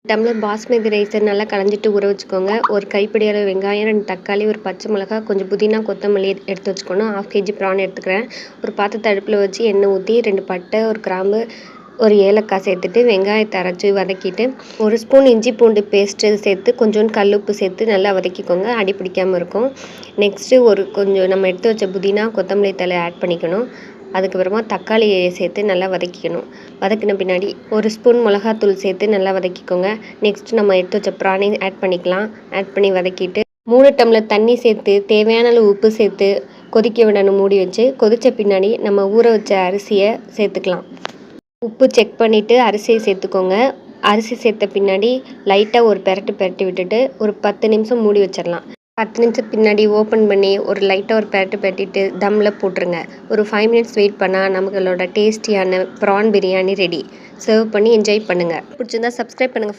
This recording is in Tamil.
டம்ளர் பாஸ்மதி ரைஸை நல்லா களைஞ்சிட்டு ஊற வச்சுக்கோங்க. ஒரு கைப்பிடி அளவு வெங்காயம், 2 தக்காளி, ஒரு பச்சை மிளகாய், கொஞ்சம் புதினா, கொத்தமல்லி எடுத்து வச்சுக்கணும். 1/2 kg ப்ரான் எடுத்துக்கிறேன். ஒரு பாத்திரத்தை அடுப்பில் வச்சு எண்ணெய் ஊற்றி 2 பட்டை, ஒரு கிராம்பு, ஒரு ஏலக்காய் சேர்த்துட்டு வெங்காயத்தை அரைச்சி வதக்கிட்டு 1 ஸ்பூன் இஞ்சி பூண்டு பேஸ்ட்டு சேர்த்து கொஞ்சோண்டு கல்லுப்பு சேர்த்து நல்லா வதக்கிக்கோங்க. அடி பிடிக்காமல் இருக்கும். நெக்ஸ்ட்டு கொஞ்சம் நம்ம எடுத்து வச்ச புதினா, கொத்தமல்லி தழை ஆட் பண்ணிக்கணும். அதுக்கப்புறமா தக்காளியை சேர்த்து நல்லா வதக்கிக்கணும். வதக்கின பின்னாடி 1 ஸ்பூன் மிளகாத்தூள் சேர்த்து நல்லா வதக்கிக்கோங்க. நெக்ஸ்ட் நம்ம எடுத்து வச்ச ப்ரானையும் ஆட் பண்ணிக்கலாம். ஆட் பண்ணி வதக்கிட்டு 3 டம்ளர் தண்ணி சேர்த்து தேவையான அளவு உப்பு சேர்த்து கொதிக்க விடணும். மூடி வச்சு கொதித்த பின்னாடி நம்ம ஊற வச்ச அரிசியை சேர்த்துக்கலாம். உப்பு செக் பண்ணிவிட்டு அரிசியை சேர்த்துக்கோங்க. அரிசி சேர்த்த பின்னாடி லைட்டாக ஒரு பெரட்டி விட்டுட்டு ஒரு 10 நிமிஷம் மூடி வச்சிடலாம். 10 நிமிஷம் பின்னாடி ஓப்பன் பண்ணி லைட்டாக ஒரு பெரட்டிட்டு தம்மில் போட்டுருங்க. ஒரு 5 மினிட்ஸ் வெயிட் பண்ணால் நம்மளோட டேஸ்டியான ப்ரான் பிரியாணி ரெடி. சர்வ் பண்ணி என்ஜாய் பண்ணுங்கள். பிடிச்சிருந்தா சப்ஸ்கிரைப் பண்ணுங்கள்.